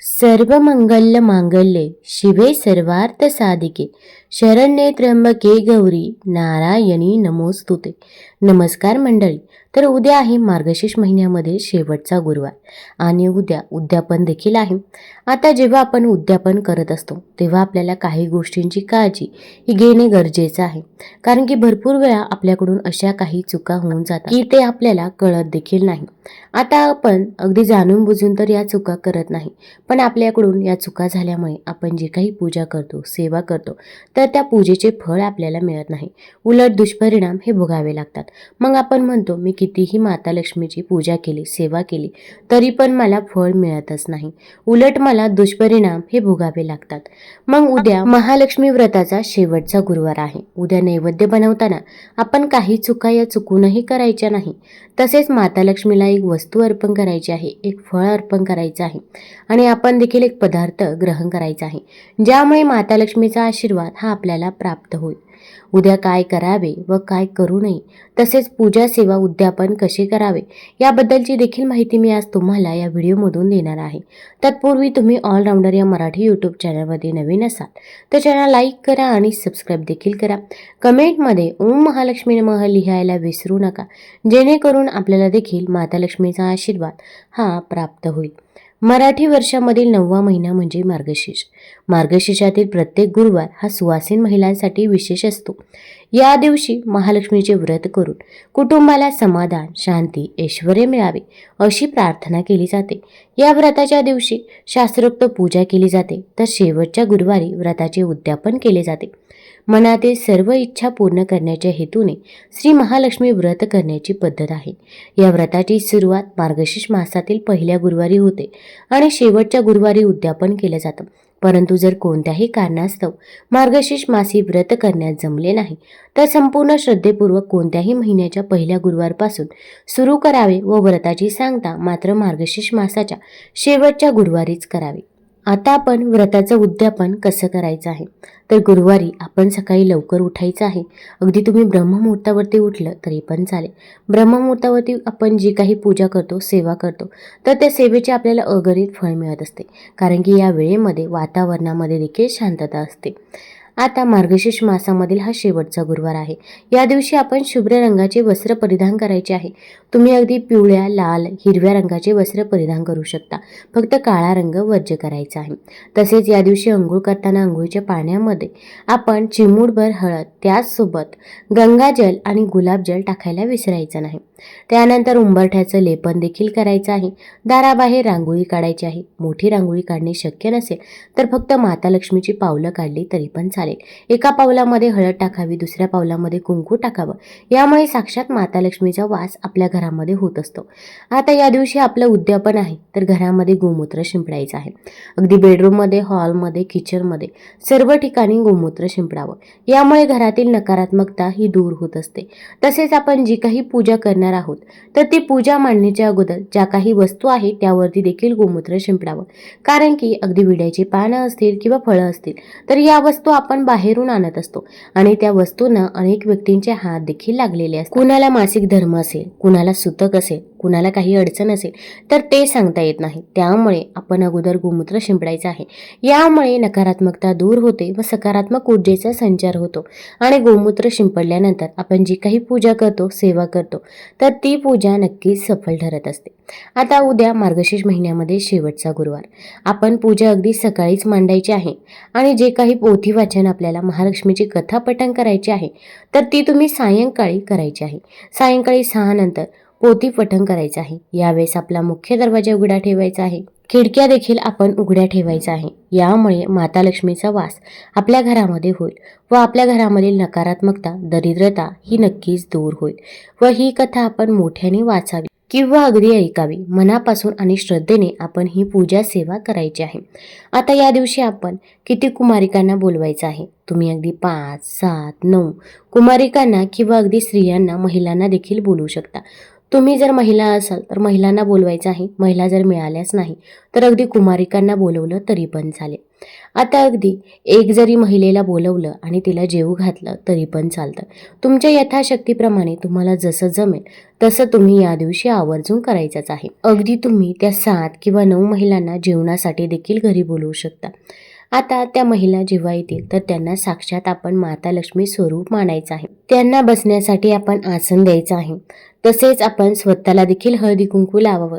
सर्वमंगल मांगल्ये शिवे सर्वार्थ साधिके शरण्ये त्र्यंबके गौरी नारायणी नमोस्तुते. नमस्कार मंडळी. तर उद्या आहे मार्गशीर्ष महिन्यामध्ये शेवटचा गुरुवार आणि उद्या उद्यापन देखील आहे. आता जेव्हा आपण उद्यापन करत असतो तेव्हा आपल्याला काही गोष्टींची काळजी ही घेणे गरजेचं आहे. कारण की भरपूर वेळा आपल्याकडून अशा काही चुका होऊन जातात की ते आपल्याला कळत देखील नाही. आता आपण अगदी जाणून बुजून तर या चुका करत नाही, पण आपल्याकडून या चुका झाल्यामुळे आपण जे काही पूजा करतो, सेवा करतो, तर त्या पूजेचे फळ आपल्याला मिळत नाही. उलट दुष्परिणाम हे भोगावे लागतात. मग आपण म्हणतो मी कितीही माता लक्ष्मीची पूजा केली, सेवा केली, तरी पण मला फळ मिळतच नाही. उलट मला दुष्परिणाम हे भोगावे लागतात. मग उद्या महालक्ष्मी व्रताचा शेवटचा गुरुवार आहे. उद्या नैवेद्य बनवताना आपण काही चुका या चुकूनही करायच्या नाही. तसेच माता लक्ष्मीला एक वस्तू अर्पण करायची आहे, एक फळ अर्पण करायचं आहे आणि आपण देखील एक पदार्थ ग्रहण करायचा आहे, ज्यामुळे माता लक्ष्मीचा आशीर्वाद हा आपल्याला प्राप्त होईल. उद्या काय करावे व काय करू नये, तसेच पूजा सेवा उद्यापन कसे करावे याबद्दलची देखील माहिती मी आज तुम्हाला या व्हिडिओमधून देणार आहे. तत्पूर्वी तुम्ही ऑलराऊंडर या मराठी यूट्यूब चॅनलमध्ये नवीन असाल तर चॅनल लाईक करा आणि सबस्क्राईब देखील करा. कमेंटमध्ये ओम महालक्ष्मी नमः लिहायला विसरू नका, जेणेकरून आपल्याला देखील माता लक्ष्मीचा आशीर्वाद हा प्राप्त होईल. मराठी वर्षामधील 9वा महिना म्हणजे मार्गशीर्ष. मार्गशीर्षातील प्रत्येक गुरुवार हा सुवासिन महिलांसाठी विशेष असतो. या दिवशी महालक्ष्मीचे व्रत करून कुटुंबाला समाधान, शांती, ऐश्वर्य मिळावे अशी प्रार्थना केली जाते. या व्रताच्या दिवशी शास्त्रोक्त पूजा केली जाते, तर शेवटच्या गुरुवारी व्रताचे उद्यापन केले जाते. मनातील सर्व इच्छा पूर्ण करण्याच्या हेतूने श्री महालक्ष्मी व्रत करण्याची पद्धत आहे. या व्रताची सुरुवात मार्गशीर्ष मासातील पहिल्या गुरुवारी होते आणि शेवटच्या गुरुवारी उद्यापन केलं जातं. परंतु जर कोणत्याही कारणास्तव मार्गशीर्ष मासी व्रत करण्यास जमले नाही तर संपूर्ण श्रद्धेपूर्वक कोणत्याही महिन्याच्या पहिल्या गुरुवारपासून सुरू करावे व व्रताची सांगता मात्र मार्गशीर्ष मासाच्या शेवटच्या गुरुवारीच करावी. आता आपण व्रताचं उद्यापन कसं करायचं आहे. तर गुरुवारी आपण सकाळी लवकर उठायचं आहे. अगदी तुम्ही ब्रह्ममुहूर्तावरती उठलं तरी पण चालेल. ब्रह्ममुहूर्तावरती आपण जी काही पूजा करतो, सेवा करतो, तर त्या सेवेचे आपल्याला अगणित फळ मिळत असते. कारण की या वेळेमध्ये वातावरणामध्ये देखील शांतता असते. आता मार्गशीर्ष मासामधील हा शेवटचा गुरुवार आहे. या दिवशी आपण शुभ्र रंगाचे वस्त्र परिधान करायचे आहे. तुम्ही अगदी पिवळ्या, लाल, हिरव्या रंगाचे वस्त्र परिधान करू शकता. फक्त काळा रंग वर्ज्य करायचा आहे. तसेच या दिवशी अंघोळ करताना अंघोळीच्या पाण्यामध्ये आपण चिमूटभर हळद, त्याचसोबत गंगाजल आणि गुलाबजल टाकायला विसरायचं नाही. त्यानंतर उंबरठ्याचं लेपन देखील करायचं आहे. दाराबाहेर रांगोळी काढायची आहे. मोठी रांगोळी काढणे शक्य नसेल तर फक्त माता लक्ष्मीची पावलं काढली तरी पण चालेल. एका पावलामध्ये हळद टाकावी, दुसऱ्या पावलामध्ये कुंकू टाकावं. यामुळे साक्षात माता लक्ष्मीचा वास आपल्या घरामध्ये होत असतो. आता या दिवशी आपलं उद्यापन आहे, तर घरामध्ये गोमूत्र शिंपडायचं आहे. अगदी बेडरूममध्ये, हॉलमध्ये, किचनमध्ये सर्व ठिकाणी गोमूत्र शिंपडावं. यामुळे घरातील नकारात्मकता ही दूर होत असते. तसेच आपण जी काही पूजा करणार आहोत तर ती पूजा मांडण्याच्या अगोदर ज्या काही वस्तू आहेत त्यावरती देखील गोमूत्र शिंपडावं. कारण की अगदी विड्याची पानं असतील किंवा फळं असतील तर या वस्तू आपण बाहेरून आणत असतो आणि त्या वस्तूंना अनेक व्यक्तींचे हात देखील लागलेले असतात. कुणाला मासिक धर्म असेल, कुणाला सुतक असेल, कुणाला काही अडचण असेल तर ते सांगता येत नाही. त्यामुळे आपण अगोदर गोमूत्र शिंपडायचं आहे. यामुळे नकारात्मकता दूर होते व सकारात्मक ऊर्जेचा संचार होतो आणि गोमूत्र शिंपडल्यानंतर आपण जी काही पूजा करतो, सेवा करतो, तर ती पूजा नक्कीच सफल ठरत असते. आता उद्या मार्गशीर्ष महिन्यामध्ये शेवटचा गुरुवार. आपण पूजा अगदी सकाळीच मांडायची आहे आणि जे काही पोथी वाचन आपल्याला महालक्ष्मीची कथा पठण करायची आहे तर ती तुम्ही सायंकाळी करायची आहे. सायंकाळी 6 नंतर पोथी पठण करायचं आहे. यावेळेस आपला मुख्य दरवाजा उघडा ठेवायचा आहे. खिडक्या देखील आपण उघड्या ठेवायच्या आहे. यामुळे माता लक्ष्मीचा वास आपल्या घरामध्ये होईल व आपल्या घरामधील नकारात्मकता, दरिद्रता ही नक्कीच दूर होईल व ही कथा आपण मोठ्याने वाचावी किंवा अगदी ऐकावी. मनापासून आणि श्रद्धेने आपण ही पूजा सेवा करायची आहे. आता या दिवशी आपण किती कुमारिकांना बोलवायचं आहे. तुम्ही अगदी 5, 7, 9 कुमारिकांना किंवा अगदी स्त्रियांना, महिलांना देखील बोलवू शकता. तुम्ही जर महिला असाल तर महिलांना बोलवायचं आहे. महिला जर मिळाल्याच नाही तर अगदी कुमारिकांना बोलवलं तरी पण चालेल. आता अगदी एक जरी महिलेला बोलवलं आणि तिला जेवू घातलं तरी पण चालतं. तुमच्या यथाशक्तीप्रमाणे तुम्हाला जसं जमेल तसं तुम्ही या दिवशी आवर्जून करायचंच आहे. अगदी तुम्ही त्या 7 किंवा 9 महिलांना जेवणासाठी देखील घरी बोलवू शकता. आता त्या महिला जेव्हा येतील तर त्यांना साक्षात आपण माता लक्ष्मी स्वरूप मानायचं आहे. त्यांना बसण्यासाठी आपण आसन द्यायचं आहे. तसेच आपण स्वतःला देखील हळदी कुंकू लावावं.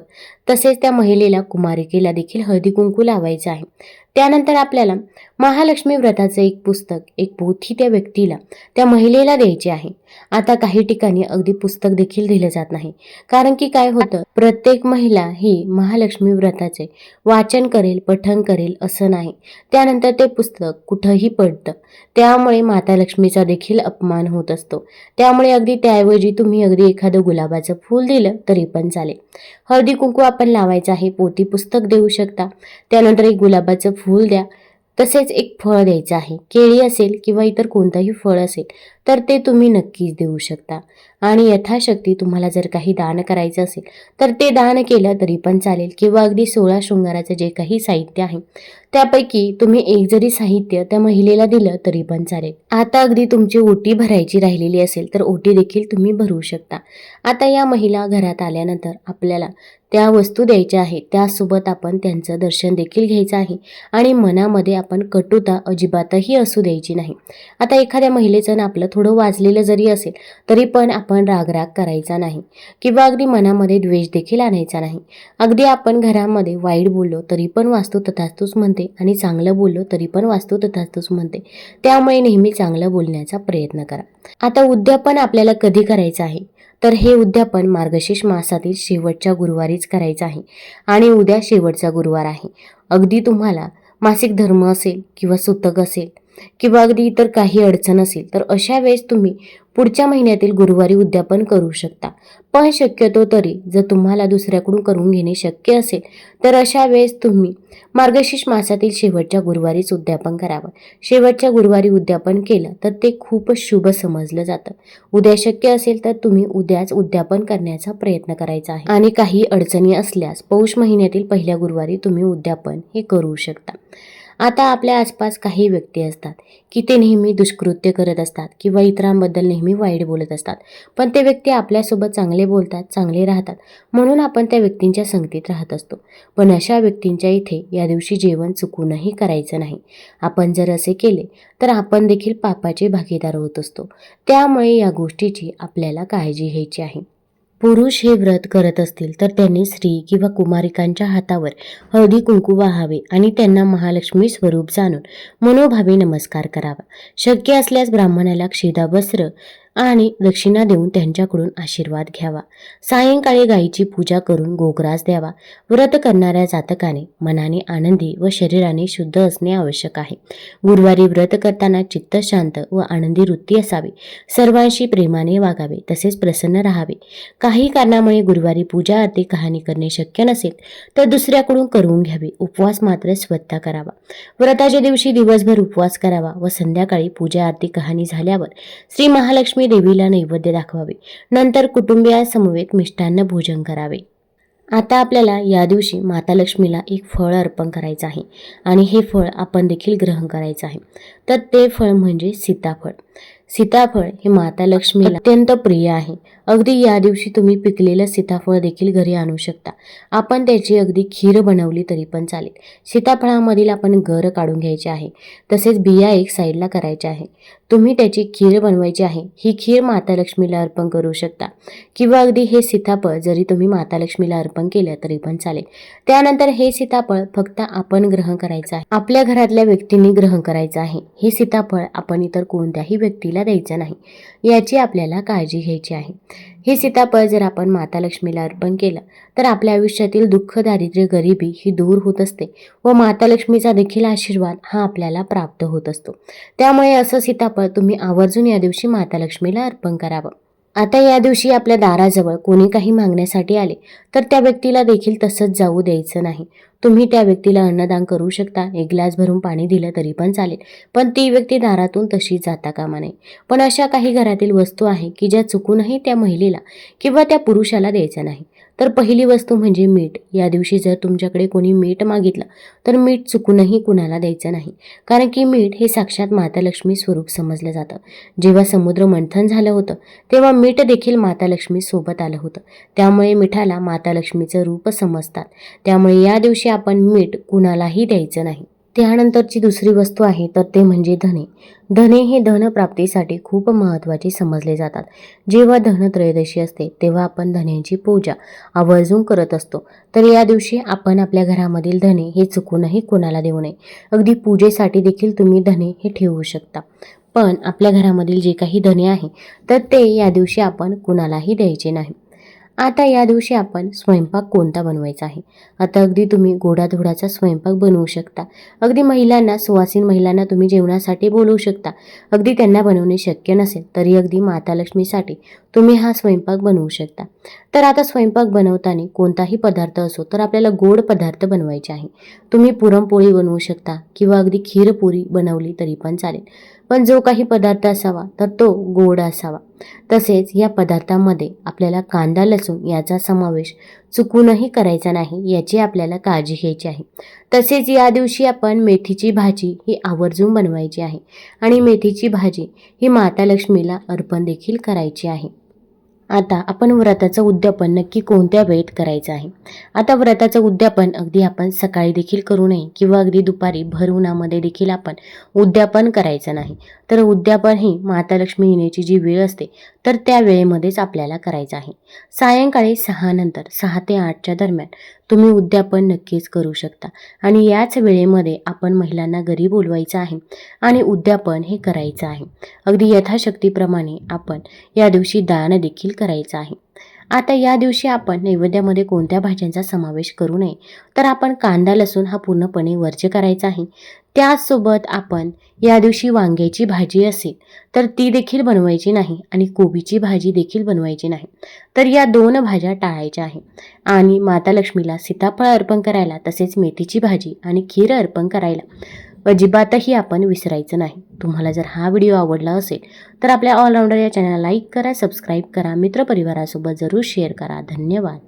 तसेच त्या महिलेला कुमारिकेला देखील हळदी कुंकू लावायचं आहे. त्यानंतर आपल्याला महालक्ष्मी व्रताचं एक पुस्तक, एक पोथी त्या व्यक्तीला, त्या महिलेला द्यायची आहे. आता काही ठिकाणी अगदी पुस्तक देखील दिलं जात नाही. कारण की काय होतं, प्रत्येक महिला ही महालक्ष्मी व्रताचे वाचन करेल, पठण करेल असं नाही. त्यानंतर ते पुस्तक कुठंही पडतं. त्यामुळे माता लक्ष्मीचा देखील अपमान होत असतो. त्यामुळे अगदी त्याऐवजी तुम्ही अगदी एखादं गुलाबाचं फूल दिलं तरी पण चालेल. हळदी कुंकू आपण लावायचं आहे. पोथी पुस्तक देऊ शकता. त्यानंतर एक गुलाबाचं फूल द्या. तसेच एक फळ द्यायचं आहे. केळी असेल किंवा इतर कोणतंही फळ असेल तर ते तुम्ही नक्कीच देऊ शकता. आणि यथाशक्ती तुम्हाला जर काही दान करायचं असेल तर ते दान केलं तरी पण चालेल. किंवा अगदी 16 शृंगाराचं जे काही साहित्य आहे त्यापैकी तुम्ही एक जरी साहित्य त्या महिलेला दिलं तरी पण चालेल. आता अगदी तुमची ओटी भरायची राहिलेली असेल तर ओटी देखील तुम्ही भरू शकता. आता या महिला घरात आल्यानंतर आपल्याला त्या वस्तू द्यायच्या आहेत. त्यासोबत आपण त्यांचं दर्शन देखील घ्यायचं आहे. आणि मनामध्ये आपण कटुता अजिबातही असू द्यायची नाही. आता एखाद्या महिलेचं आपलं थोडं वाजलेलं जरी असेल तरी पण आपण रागराग करायचा नाही. किंवा अगदी मनामध्ये द्वेष देखील आणायचा नाही. अगदी आपण घरामध्ये वाईट बोललो तरी पण वास्तू तथास्तुच म्हणते आणि चांगलं बोललो तरी पण वास्तू तथास्तुच म्हणते. त्यामुळे नेहमी चांगलं बोलण्याचा प्रयत्न करा. आता उद्यापन आपल्याला कधी करायचं आहे तर हे उद्यापन मार्गशीर्ष मासातील शेवटच्या गुरुवारीच करायचं आहे. आणि उद्या शेवटचा गुरुवार आहे. अगदी तुम्हाला मासिक धर्म असेल किंवा सुतक असेल किंवा अगदी इतर काही अडचण असेल तर अशा वेळेस तुम्ही पुढच्या महिन्यातील गुरुवारी उद्यापन करू शकता. पण शक्यतो तरी जर तुम्हाला दुसऱ्याकडून करून घेणे शक्य असेल तर अशा वेळेस तुम्ही मार्गशीर्ष मासातील शेवटच्या गुरुवारीच उद्यापन करावं. शेवटच्या गुरुवारी उद्यापन केलं तर ते खूपच शुभ समजलं जातं. उद्या शक्य असेल तर तुम्ही उद्याच उद्यापन करण्याचा प्रयत्न करायचा आहे. आणि काही अडचणी असल्यास पौष महिन्यातील पहिल्या गुरुवारी तुम्ही उद्यापन हे करू शकता. आता आपल्या आसपास काही व्यक्ती असतात की ते नेहमी दुष्कृत्य करत असतात किंवा इतरांबद्दल नेहमी वाईट बोलत असतात. पण ते व्यक्ती आपल्यासोबत चांगले बोलतात, चांगले राहतात म्हणून आपण त्या व्यक्तींच्या संगतीत राहत असतो. पण अशा व्यक्तींच्या इथे या दिवशी जेवण चुकूनही करायचं नाही. आपण जर असे केले तर आपण देखील पापाचे भागीदार होत असतो. त्यामुळे या गोष्टीची आपल्याला काळजी घ्यायची आहे. पुरुष हे व्रत करत असतील तर त्यांनी स्त्री किंवा कुमारिकांच्या हातावर हळदी कुंकू वाहावे आणि त्यांना महालक्ष्मी स्वरूप जाणून मनोभावे नमस्कार करावा. शक्य असल्यास ब्राह्मणाला क्षीदा वस्त्र आणि दक्षिणा देऊन त्यांच्याकडून आशीर्वाद घ्यावा. सायंकाळी गायीची पूजा करून गोग्रास द्यावा. व्रत करणाऱ्या जातकाने मनाने आनंदी व शरीराने शुद्ध असणे आवश्यक आहे. गुरुवारी व्रत करताना चित्त शांत व आनंदी वृत्ती असावी. सर्वांशी प्रेमाने वागावे तसेच प्रसन्न राहावे. काही कारणामुळे गुरुवारी पूजा आरती कहाणी करणे शक्य नसेल तर दुसऱ्याकडून करून घ्यावे. उपवास मात्र स्वतः करावा. व्रताच्या दिवशी दिवसभर उपवास करावा व संध्याकाळी पूजा आरती कहाणी झाल्यावर श्री महालक्ष्मी देवीला नैवेद्य दाखवावे. नंतर कुटुंबियांसमवेत मिष्टान्न भोजन करावे. आता आपल्याला या दिवशी माता लक्ष्मीला एक फळ अर्पण करायचं आहे आणि हे फळ आपण देखील ग्रहण करायचं आहे. तर ते फळ म्हणजे सीताफळ. सीताफळ हे माता लक्ष्मीला अत्यंत प्रिय आहे. अगदी या दिवशी तुम्ही पिकलेलं सीताफळ देखील घरी आणू शकता. आपण त्याची अगदी खीर बनवली तरी पण चालेल. सीताफळामधील आपण गर काढून घ्यायचे आहे. तसेच बिया एक साईडला करायच्या आहे. तुम्ही त्याची खीर बनवायची आहे. ही खीर माता लक्ष्मीला अर्पण करू शकता. किंवा अगदी हे सीताफळ जरी तुम्ही माता लक्ष्मीला अर्पण केलं तरी पण चालेल. त्यानंतर हे सीताफळ फक्त आपण ग्रहण करायचं आहे. आपल्या घरातल्या व्यक्तींनी ग्रहण करायचं आहे. हे सीताफळ आपण इतर कोणत्याही व्यक्तीला द्यायचं नाही. याची आपल्याला काळजी घ्यायची आहे. हे सीताफळ जर आपण माता लक्ष्मीला अर्पण केलं तर आपल्या आयुष्यातील दुःख, दारिद्र्य, गरिबी ही दूर होत असते व माता लक्ष्मीचा देखील आशीर्वाद हा आपल्याला प्राप्त होत असतो. त्यामुळे असं सीताफळ तुम्ही आवर्जून या दिवशी माता लक्ष्मीला अर्पण करावं. आता या दिवशी आपल्या दाराजवळ कोणी काही मागण्यासाठी आले तर त्या व्यक्तीला देखील तसंच जाऊ द्यायचं नाही. तुम्ही त्या व्यक्तीला अन्नदान करू शकता, एक ग्लास भरून पाणी दिलं तरी पण चालेल, पण ती व्यक्ती दारातून तशी जाता कामा नये. पण अशा काही घरातील वस्तू आहे की ज्या चुकूनही त्या महिलेला किंवा त्या पुरुषाला द्यायच्या नाही. तर पहिली वस्तू म्हणजे मीठ. या दिवशी जर तुमच्याकडे कोणी मीठ मागितलं तर मीठ चुकूनही कुणाला द्यायचं नाही, कारण की मीठ हे साक्षात माता लक्ष्मी स्वरूप समजलं जातं. जेव्हा समुद्र मंथन झालं होतं तेव्हा मीठ देखील माता लक्ष्मी सोबत आलं होतं, त्यामुळे मिठाला माता लक्ष्मीचं रूप समजतात. त्यामुळे या दिवशी आपण मीठ कुणालाही द्यायचं नाही. त्यानंतरची दुसरी वस्तू आहे तर ते म्हणजे धने. धने हे धनप्राप्तीसाठी खूप महत्त्वाचे समजले जातात. जेव्हा धनत्रयोदशी असते तेव्हा आपण धन्यांची पूजा आवर्जून करत असतो. तर या दिवशी आपण आपल्या घरामधील धने हे चुकूनही कोणाला देऊ नये. अगदी पूजेसाठी देखील तुम्ही धने हे ठेवू शकता, पण आपल्या घरामधील जे काही धने आहे तर ते या दिवशी आपण कुणालाही द्यायचे नाही. आता या दिवशी आपण स्वयंपाक कोणता बनवायचा आहे. आता अगदी तुम्ही गोडाधोडाचा स्वयंपाक बनवू शकता. अगदी महिलांना, सुवासिन महिलांना तुम्ही जेवणासाठी बोलवू शकता. अगदी त्यांना बनवणे शक्य नसेल तरी अगदी माता लक्ष्मीसाठी तुम्ही हा स्वयंपाक बनवू शकता. तर आता स्वयंपाक बनवताना कोणताही पदार्थ असो तर आपल्याला गोड पदार्थ बनवायचे आहे. तुम्ही पुरणपोळी बनवू शकता किंवा अगदी खीरपुरी बनवली तरी पण चालेल, पण जो काही पदार्थ असावा तर तो गोड असावा. तसेच या पदार्थामध्ये आपल्याला कांदा लसूण याचा समावेश चुकूनही करायचा नाही, याची आपल्याला काळजी घ्यायची आहे. तसेच या दिवशी आपण मेथीची भाजी ही आवर्जून बनवायची आहे आणि मेथीची भाजी ही माता लक्ष्मीला अर्पण देखील करायची आहे. आता आपण व्रताचं उद्यापन नक्की कोणत्या वेळेत करायचं आहे. आता व्रताचं उद्यापन अगदी आपण सकाळी देखील करू नये किंवा अगदी दुपारी भर उन्हामध्ये देखील आपण उद्यापन करायचं नाही. तर उद्यापन ही माता लक्ष्मी येण्याची जी वेळ असते तर त्या वेळेमध्येच आपल्याला करायचं आहे. सायंकाळी 6 नंतर 6 ते 8च्या दरम्यान तुम्ही उद्यापन नक्कीच करू शकता आणि याच वेळेमध्ये आपण महिलांना घरी बोलवायचं आहे आणि उद्यापन हे करायचं आहे. अगदी यथाशक्तीप्रमाणे आपण या दिवशी दान देखील करायचं आहे. आता या दिवशी आपण नैवेद्यामध्ये कोणत्या भाज्यांचा समावेश करू नये, तर आपण कांदा लसूण हा पूर्णपणे वर्ज्य करायचा आहे. त्याचसोबत आपण या दिवशी वांग्याची भाजी असेल तर ती देखील बनवायची नाही आणि कोबीची भाजी देखील बनवायची नाही. तर या 2 भाज्या टाळायच्या आहे आणि माता लक्ष्मीला सीताफळ अर्पण करायला, तसेच मेथीची भाजी आणि खीर अर्पण करायला अजिबातही आपण विसरायचं नाही. तुम्हाला जर हा व्हिडिओ आवडला असेल तर आपल्या ऑलराऊंडर या चॅनलला लाईक करा, सबस्क्राईब करा, मित्रपरिवारासोबत जरूर शेअर करा. धन्यवाद.